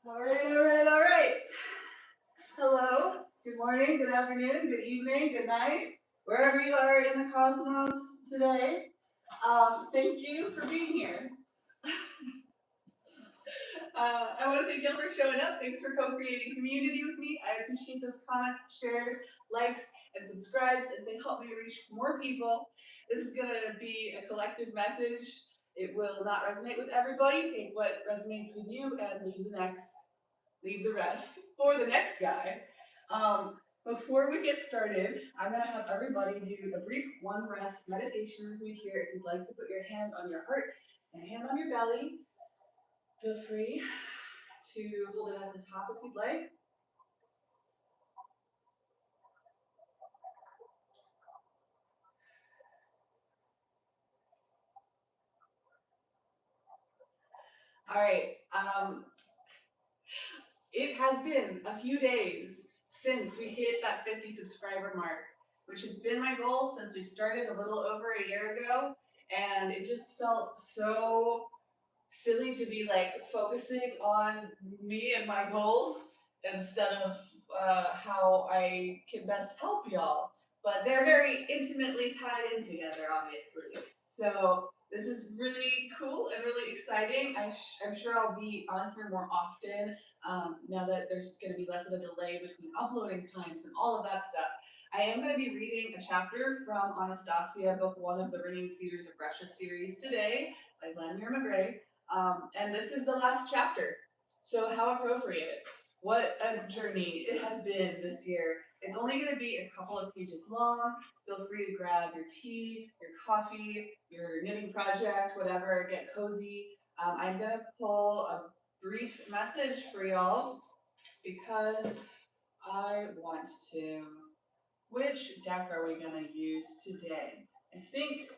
All right, all right, all right. Hello, good morning, good afternoon, good evening, good night, wherever you are in the cosmos today. Thank you for being here. I want to thank y'all for showing up. Thanks for co-creating community with me. I appreciate those comments, shares, likes, and subscribes as they help me reach more people. This is going to be a collective message. It will not resonate with everybody. Take what resonates with you and leave the rest for the next guy. Before we get started, I'm going to have everybody do a brief one breath meditation with me here. If you'd like to put your hand on your heart and hand on your belly, feel free to hold it at the top if you'd like. All right. It has been a few days since we hit that 50 subscriber mark, which has been my goal since we started a little over a year ago. And it just felt so silly to be like focusing on me and my goals instead of how I can best help y'all. But they're very intimately tied in together, obviously. So this is really cool and really exciting. I'm sure I'll be on here more often now that there's going to be less of a delay between uploading times and all of that stuff. I am going to be reading a chapter from Anastasia, book 1 of the Ringing Cedars of Russia series today by Vladimir McGray. And this is the last chapter. So how appropriate. What a journey it has been this year. It's only going to be a couple of pages long. Feel free to grab your tea, your coffee, your knitting project, whatever, get cozy. I'm going to pull a brief message for y'all because I want to. Which deck are we going to use today? I think,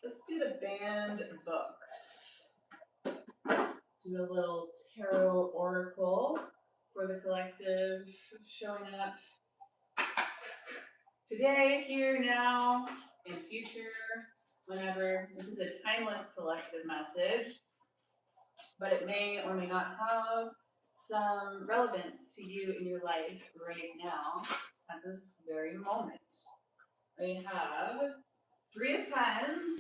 let's do the banned books. Do a little tarot oracle for the collective showing up today, here, now, in future, whenever. This is a timeless collective message, but it may or may not have some relevance to you in your life right now at this very moment. We have 3 of Pens,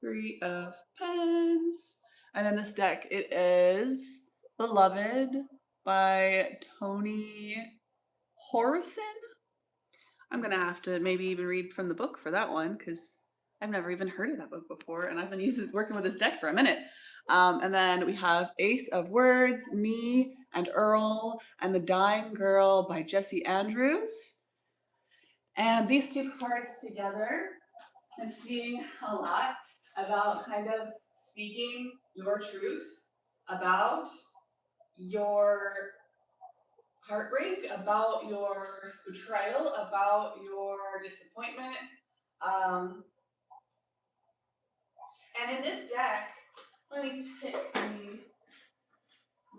3 of Pens. And in this deck, it is Beloved by Toni Morrison. I'm going to have to maybe even read from the book for that one because I've never even heard of that book before, and I've been working with this deck for a minute. And then we have Ace of Words, Me and Earl, and The Dying Girl by Jesse Andrews. And these 2 cards together, I'm seeing a lot about kind of speaking your truth about your heartbreak, about your betrayal, about your disappointment. And in this deck, let me pick the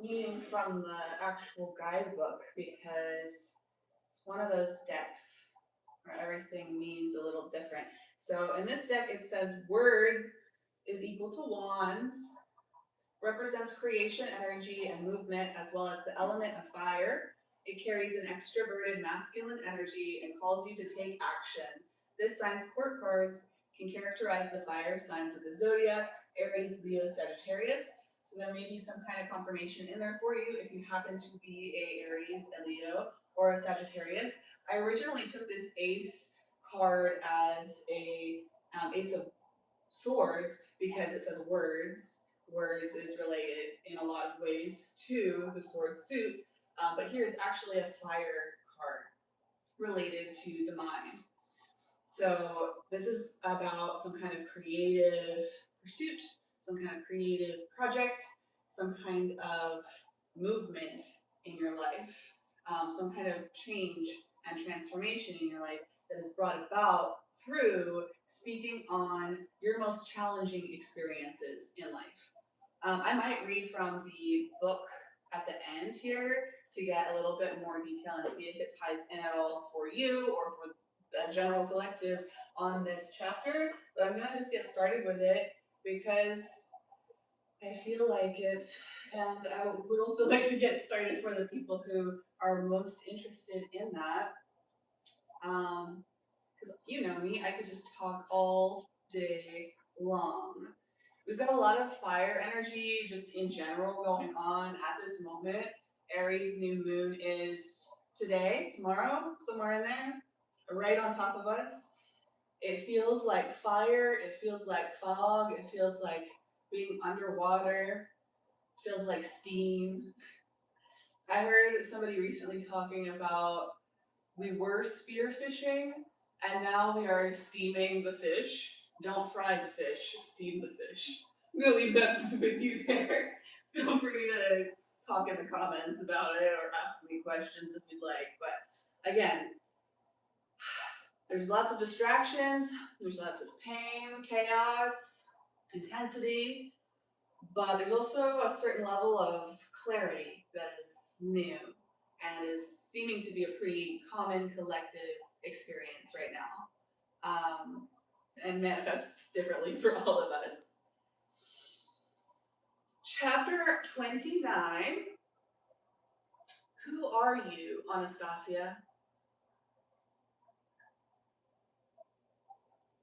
meaning from the actual guidebook because it's one of those decks where everything means a little different. So in this deck, it says words is equal to wands, represents creation, energy, and movement, as well as the element of fire. It carries an extroverted masculine energy and calls you to take action. This sign's court cards can characterize the fire signs of the zodiac, Aries, Leo, Sagittarius. So there may be some kind of confirmation in there for you if you happen to be a Aries, a Leo, or a Sagittarius. I originally took this Ace card as a Ace of Swords because it says words. Words is related in a lot of ways to the sword suit, but here is actually a fire card related to the mind. So this is about some kind of creative pursuit, some kind of creative project, some kind of movement in your life, some kind of change and transformation in your life that is brought about through speaking on your most challenging experiences in life. I might read from the book at the end here to get a little bit more detail and see if it ties in at all for you or for the general collective on this chapter, but I'm going to just get started with it because I feel like it, and I would also like to get started for the people who are most interested in that. Because you know me, I could just talk all day long. We've got a lot of fire energy just in general going on at this moment. Aries new moon is today, tomorrow, somewhere in there, right on top of us. It feels like fire, it feels like fog, it feels like being underwater, it feels like steam. I heard somebody recently talking about we were spearfishing and now we are steaming the fish. Don't fry the fish, steam the fish. I'm gonna leave that with you there. Feel free to talk in the comments about it or ask me questions if you'd like. But again, there's lots of distractions, there's lots of pain, chaos, intensity, but there's also a certain level of clarity that is new and is seeming to be a pretty common collective experience right now, and manifests differently for all of us. Chapter 29. Who are you, Anastasia?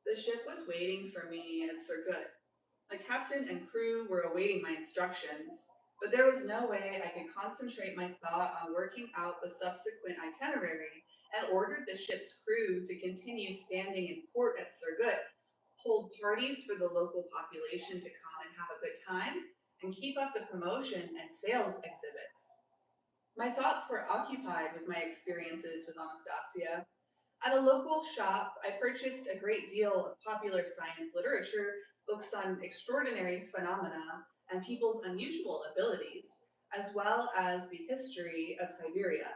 The ship was waiting for me at Surgut. The captain and crew were awaiting my instructions, but there was no way I could concentrate my thought on working out the subsequent itinerary and ordered the ship's crew to continue standing in port at Surgut, hold parties for the local population to come and have a good time, and keep up the promotion and sales exhibits. My thoughts were occupied with my experiences with Anastasia. At a local shop, I purchased a great deal of popular science literature, books on extraordinary phenomena and people's unusual abilities, as well as the history of Siberia.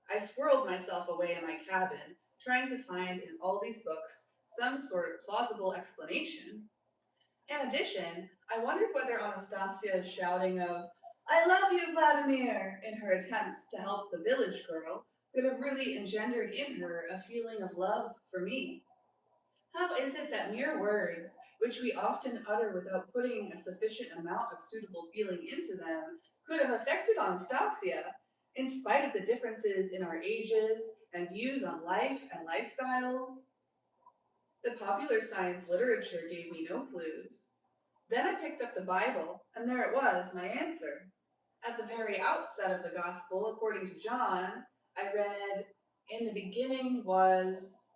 I squirreled myself away in my cabin, trying to find in all these books some sort of plausible explanation. In addition, I wondered whether Anastasia's shouting of, "I love you, Vladimir," in her attempts to help the village girl could have really engendered in her a feeling of love for me. How is it that mere words, which we often utter without putting a sufficient amount of suitable feeling into them, could have affected Anastasia, in spite of the differences in our ages and views on life and lifestyles? The popular science literature gave me no clues. Then I picked up the Bible, and there it was, my answer. At the very outset of the Gospel, according to John, I read, "In the beginning was,"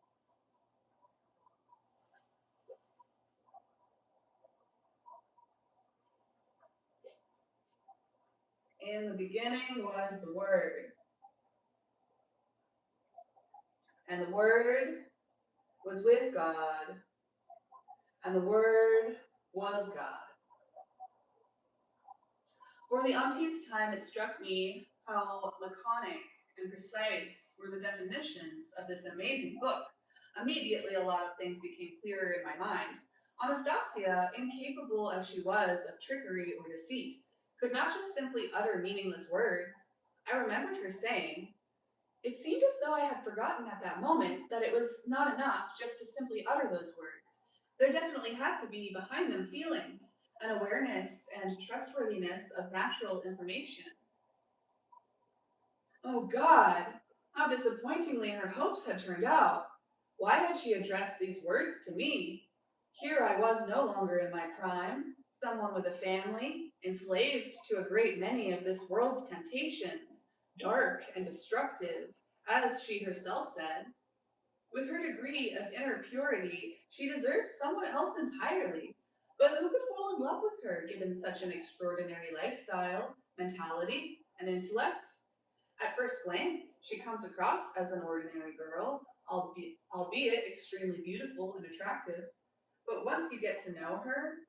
"In the beginning was the Word, and the Word was with God, and the Word was God." For the umpteenth time, it struck me how laconic and precise were the definitions of this amazing book. Immediately, a lot of things became clearer in my mind. Anastasia, incapable as she was of trickery or deceit, could not just simply utter meaningless words. I remembered her saying, "It seemed as though I had forgotten at that moment that it was not enough just to simply utter those words. There definitely had to be behind them feelings, an awareness and trustworthiness of natural information." Oh God, how disappointingly her hopes had turned out. Why had she addressed these words to me? Here I was no longer in my prime, someone with a family, enslaved to a great many of this world's temptations, dark and destructive, as she herself said. With her degree of inner purity, she deserves someone else entirely. But who could fall in love with her given such an extraordinary lifestyle, mentality, and intellect? At first glance, she comes across as an ordinary girl, albeit extremely beautiful and attractive. But once you get to know her,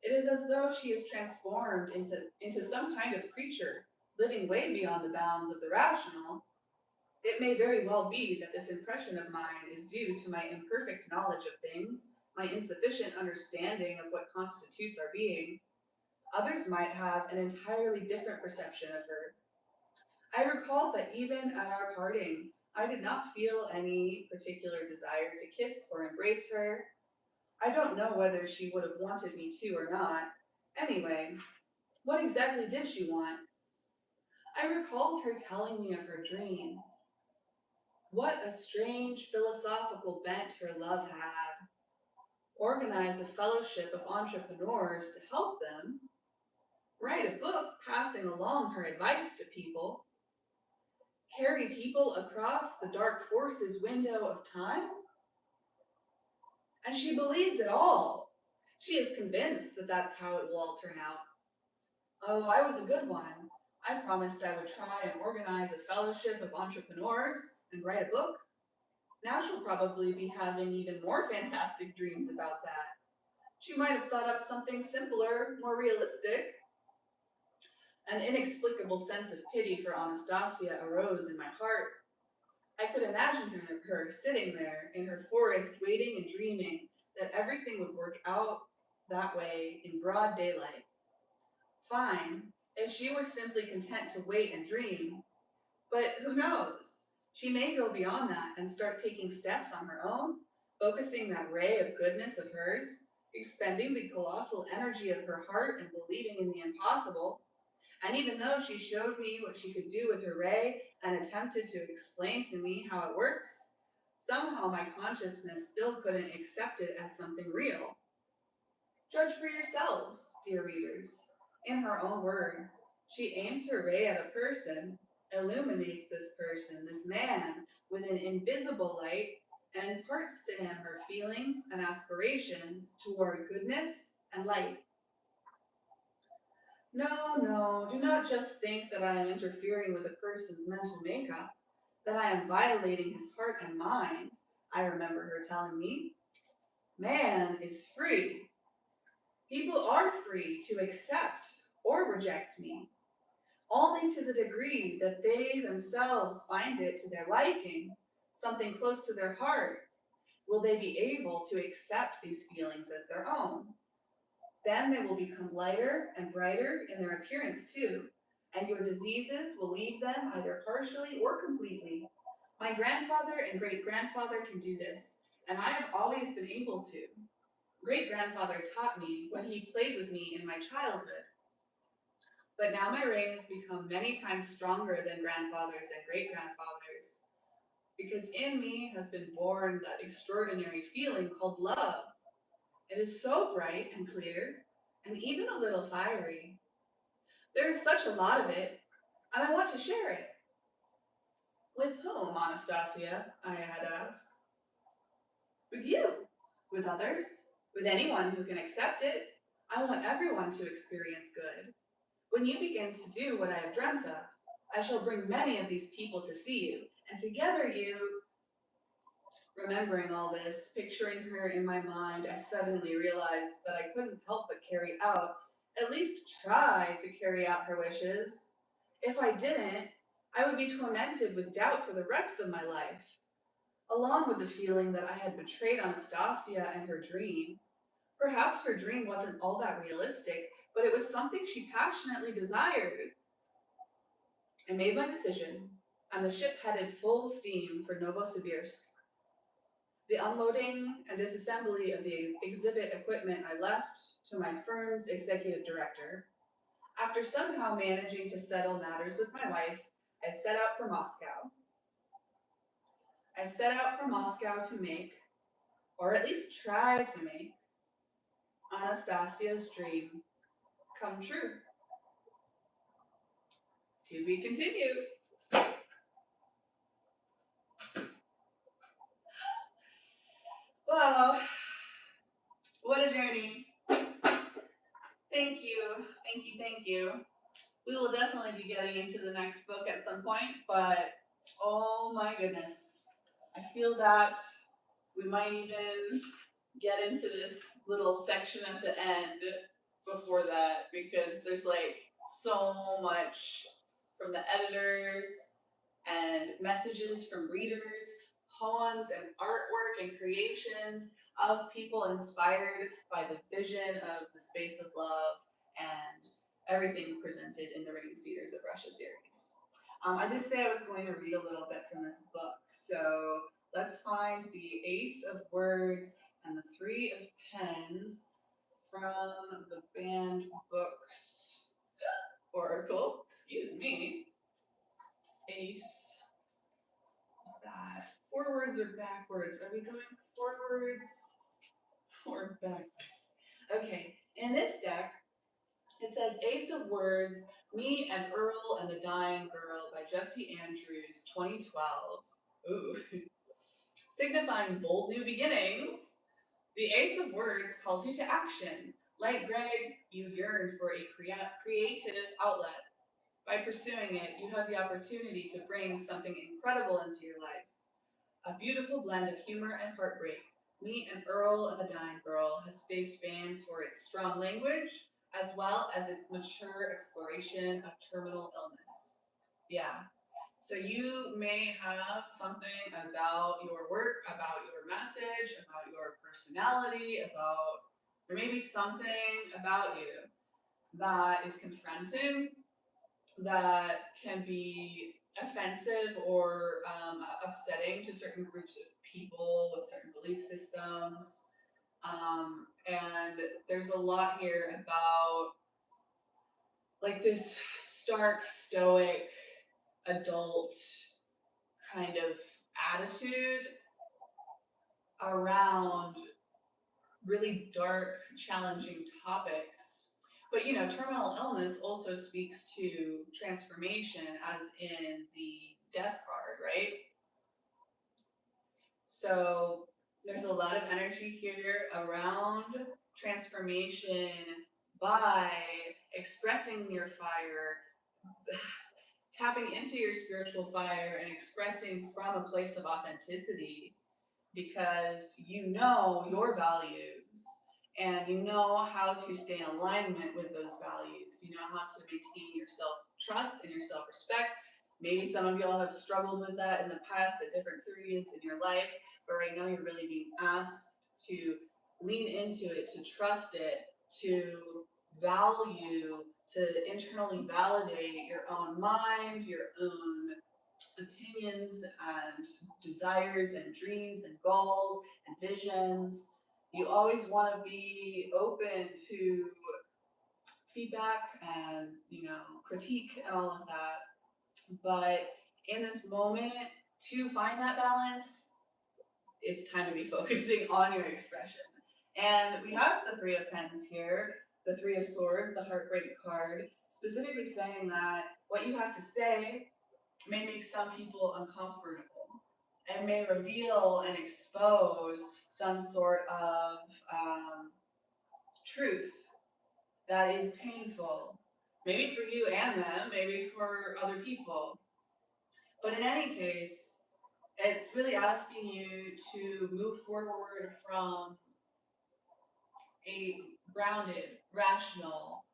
it is as though she is transformed into some kind of creature, living way beyond the bounds of the rational. It may very well be that this impression of mine is due to my imperfect knowledge of things, my insufficient understanding of what constitutes our being. Others might have an entirely different perception of her. I recalled that even at our parting, I did not feel any particular desire to kiss or embrace her. I don't know whether she would have wanted me to or not. Anyway, what exactly did she want? I recalled her telling me of her dreams. What a strange philosophical bent her love had. Organize a fellowship of entrepreneurs to help them, write a book passing along her advice to people, carry people across the dark forces window of time? And she believes it all. She is convinced that that's how it will all turn out. Oh, I was a good one. I promised I would try and organize a fellowship of entrepreneurs and write a book. Now she'll probably be having even more fantastic dreams about that. She might have thought up something simpler, more realistic. An inexplicable sense of pity for Anastasia arose in my heart. I could imagine her sitting there in her forest, waiting and dreaming that everything would work out that way in broad daylight. Fine, if she were simply content to wait and dream, but who knows? She may go beyond that and start taking steps on her own, focusing that ray of goodness of hers, expending the colossal energy of her heart and believing in the impossible. And even though she showed me what she could do with her ray and attempted to explain to me how it works, somehow my consciousness still couldn't accept it as something real. Judge for yourselves, dear readers. In her own words, she aims her ray at a person, illuminates this person, this man, with an invisible light, and imparts to him her feelings and aspirations toward goodness and light. No, no, do not just think that I am interfering with a person's mental makeup, that I am violating his heart and mind, I remember her telling me. Man is free. People are free to accept or reject me, only to the degree that they themselves find it to their liking, something close to their heart, will they be able to accept these feelings as their own. Then they will become lighter and brighter in their appearance too, and your diseases will leave them either partially or completely. My grandfather and great-grandfather can do this, and I have always been able to. Great-grandfather taught me when he played with me in my childhood. But now my ray has become many times stronger than grandfather's and great-grandfather's, because in me has been born that extraordinary feeling called love. It is so bright and clear, and even a little fiery. There is such a lot of it, and I want to share it. With whom, Anastasia? I had asked. With you. With others. With anyone who can accept it. I want everyone to experience good. When you begin to do what I have dreamt of, I shall bring many of these people to see you, and together you. Remembering all this, picturing her in my mind, I suddenly realized that I couldn't help but carry out, at least try to carry out her wishes. If I didn't, I would be tormented with doubt for the rest of my life, along with the feeling that I had betrayed Anastasia and her dream. Perhaps her dream wasn't all that realistic, but it was something she passionately desired. I made my decision, and the ship headed full steam for Novosibirsk. The unloading and disassembly of the exhibit equipment I left to my firm's executive director. After somehow managing to settle matters with my wife, I set out for Moscow. I set out for Moscow to make, or at least try to make, Anastasia's dream come true. To be continued. Wow, what a journey. Thank you, thank you, thank you. We will definitely be getting into the next book at some point, but oh my goodness. I feel that we might even get into this little section at the end before that, because there's like so much from the editors and messages from readers, poems and artwork and creations of people inspired by the vision of the space of love and everything presented in the Rain Cedars of Russia series. I did say I was going to read a little bit from this book, so let's find the Ace of Words and the Three of pens from the Banned Books Oracle. Excuse me. Ace. What's that? Forwards or backwards? Are we going forwards or backwards? Okay, in this deck, it says Ace of Words, Me and Earl and the Dying Girl by Jesse Andrews, 2012. Ooh. Signifying bold new beginnings. The Ace of Words calls you to action. Like Greg, you yearn for a creative outlet. By pursuing it, you have the opportunity to bring something incredible into your life. A beautiful blend of humor and heartbreak. Me and Earl and the Dying Girl has faced bans for its strong language, as well as its mature exploration of terminal illness. Yeah. So you may have something about your work, about your message, about your personality, about, there may be something about you that is confronting, that can be offensive or upsetting to certain groups of people with certain belief systems. And there's a lot here about like this stark, stoic, adult kind of attitude around really dark, challenging topics. But you know, terminal illness also speaks to transformation, as in the death card, right? So there's a lot of energy here around transformation by expressing your fire, tapping into your spiritual fire and expressing from a place of authenticity, because you know your values and you know how to stay in alignment with those values. You know how to maintain your self-trust and your self-respect. Maybe some of y'all have struggled with that in the past at different periods in your life, but right now you're really being asked to lean into it, to trust it, to value, to internally validate your own mind, your own opinions and desires and dreams and goals and visions. You always want to be open to feedback and, you know, critique and all of that. But in this moment, to find that balance, it's time to be focusing on your expression. And we have the Three of Pens here, the Three of Swords, the Heartbreak card, specifically saying that what you have to say may make some people uncomfortable and may reveal and expose some sort of truth that is painful, maybe for you and them, maybe for other people. But in any case, it's really asking you to move forward from a grounded, rational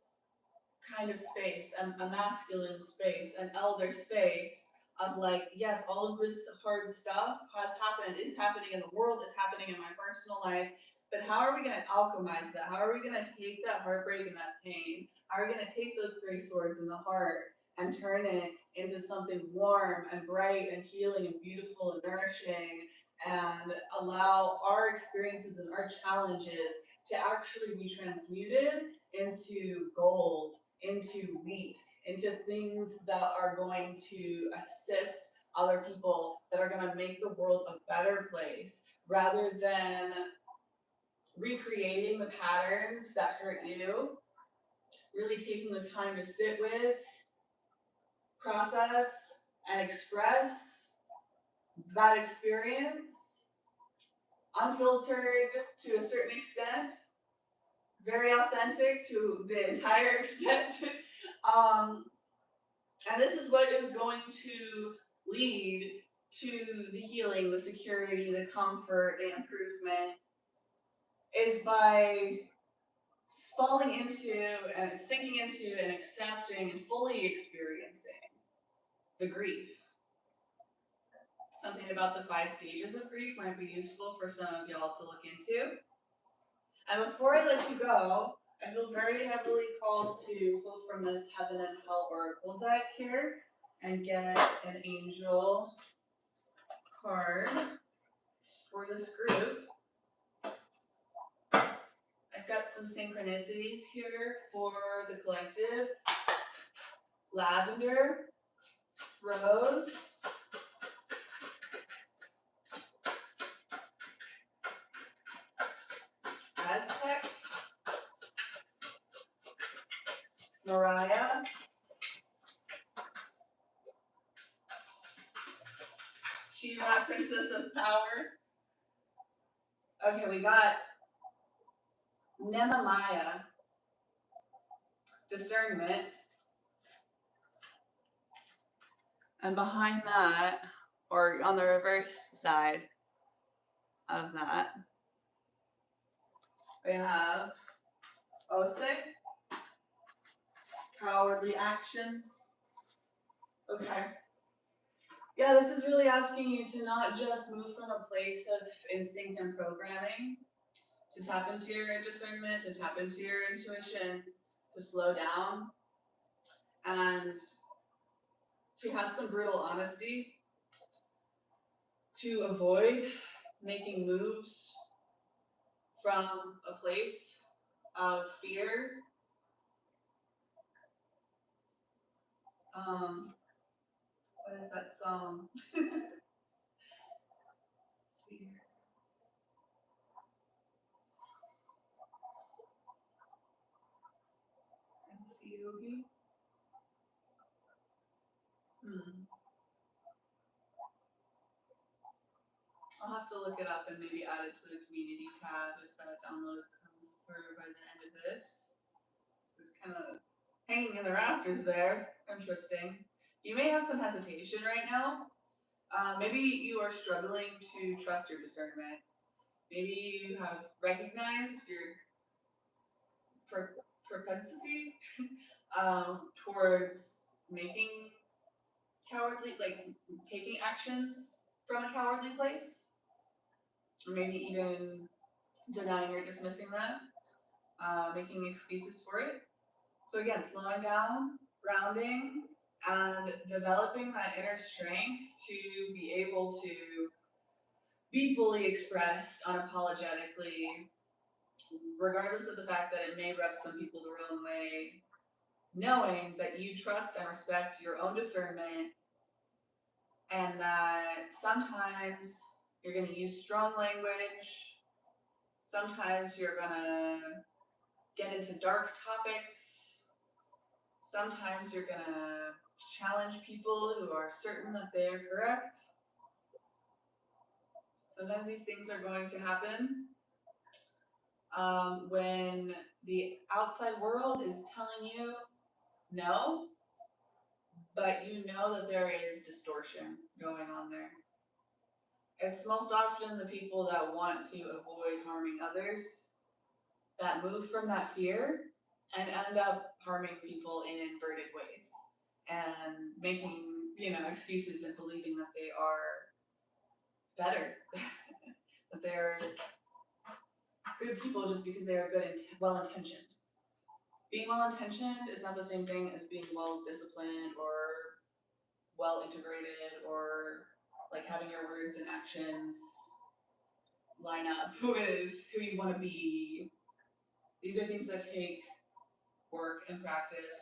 kind of space, a masculine space, an elder space of like, yes, all of this hard stuff has happened, is happening in the world, is happening in my personal life, but how are we going to alchemize that? How are we going to take that heartbreak and that pain? How are we going to take those three swords in the heart and turn it into something warm and bright and healing and beautiful and nourishing, and allow our experiences and our challenges to actually be transmuted into gold, into wheat, into things that are going to assist other people, that are going to make the world a better place, rather than recreating the patterns that hurt you. Really taking the time to sit with, process, and express that experience, unfiltered to a certain extent, very authentic to the entire extent. And this is what is going to lead to the healing, the security, the comfort, the improvement, is by falling into and sinking into and accepting and fully experiencing the grief. Something about the 5 stages of grief might be useful for some of y'all to look into. And before I let you go, I feel very heavily called to pull from this Heaven and Hell Oracle deck here and get an angel card for this group. I've got some synchronicities here for the collective. Lavender, rose, Aztec, Mariah, Shiva, Princess of Power. Okay, we got Nemamaya, discernment. And behind that, or on the reverse side of that, we have Osik, cowardly actions. Okay. Yeah, this is really asking you to not just move from a place of instinct and programming, to tap into your discernment, to tap into your intuition, to slow down, and to have some brutal honesty, to avoid making moves from a place of fear. What is that song? Fear. MC Yogi? I'll have to look it up and maybe add it to the community tab if that download comes through by the end of this. It's kind of hanging in the rafters there. Interesting. You may have some hesitation right now. Maybe you are struggling to trust your discernment. Maybe you have recognized your propensity towards making cowardly, like taking actions from a cowardly place, or maybe even denying or dismissing that, making excuses for it. So again, slowing down, grounding, and developing that inner strength to be able to be fully expressed unapologetically, regardless of the fact that it may rub some people the wrong way, knowing that you trust and respect your own discernment, and that sometimes you're going to use strong language, sometimes you're going to get into dark topics, sometimes you're going to challenge people who are certain that they are correct. Sometimes these things are going to happen when the outside world is telling you no, but you know that there is distortion going on there. It's most often the people that want to avoid harming others that move from that fear and end up harming people in inverted ways and making, excuses and believing that they are better, that they're good people just because they are good and well-intentioned. Being well-intentioned is not the same thing as being well-disciplined or well-integrated, or like having your words and actions line up with who you want to be. These are things that take work and practice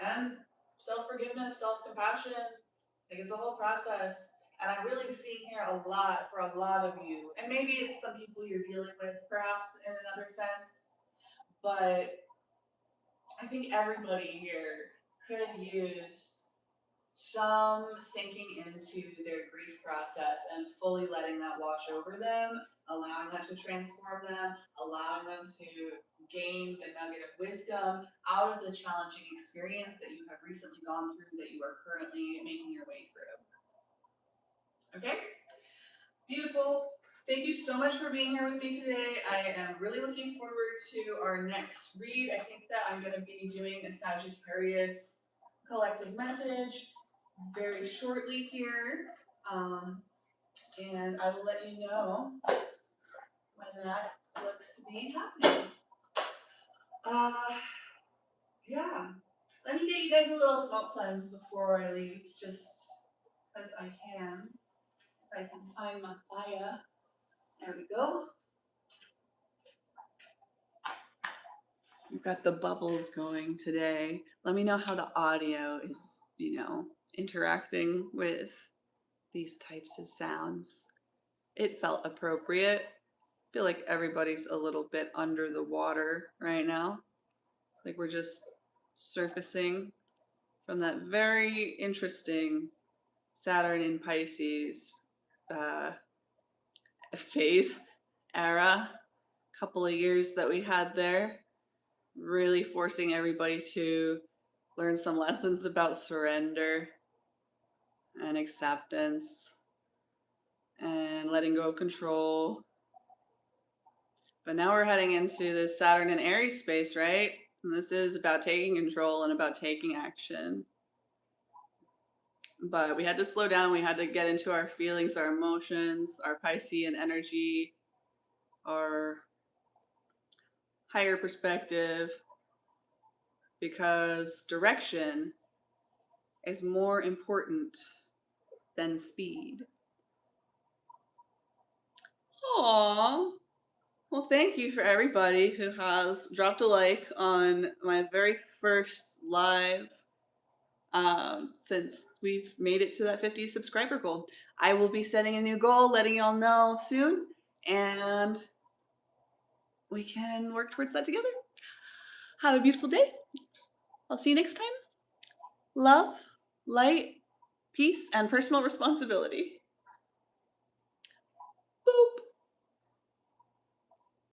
and self-forgiveness, self-compassion. Like, it's a whole process. And I'm really seeing here a lot for a lot of you. And maybe it's some people you're dealing with perhaps in another sense, but I think everybody here could use some sinking into their grief process and fully letting that wash over them, allowing that to transform them, allowing them to gain the nugget of wisdom out of the challenging experience that you have recently gone through, that you are currently making your way through. Okay? Beautiful. Thank you so much for being here with me today. I am really looking forward to our next read. I think that I'm going to be doing a Sagittarius collective message very shortly here. And I will let you know when that looks to be happening. Yeah. Let me get you guys a little smoke cleanse before I leave, just because I can. If I can find my fire. There we go. We've got the bubbles going today. Let me know how the audio is, interacting with these types of sounds. It felt appropriate. I feel like everybody's a little bit under the water right now. It's like we're just surfacing from that very interesting Saturn in Pisces phase era, couple of years that we had there, really forcing everybody to learn some lessons about surrender and acceptance and letting go of control. But now we're heading into the Saturn and Aries space, right? And this is about taking control and about taking action. But we had to slow down. We had to get into our feelings, our emotions, our Piscean energy, our higher perspective, because direction is more important than speed. Aww. Well, thank you for everybody who has dropped a like on my very first live since we've made it to that 50 subscriber goal. I will be setting a new goal, letting y'all know soon, and we can work towards that together. Have a beautiful day. I'll see you next time. Love, light, peace, and personal responsibility.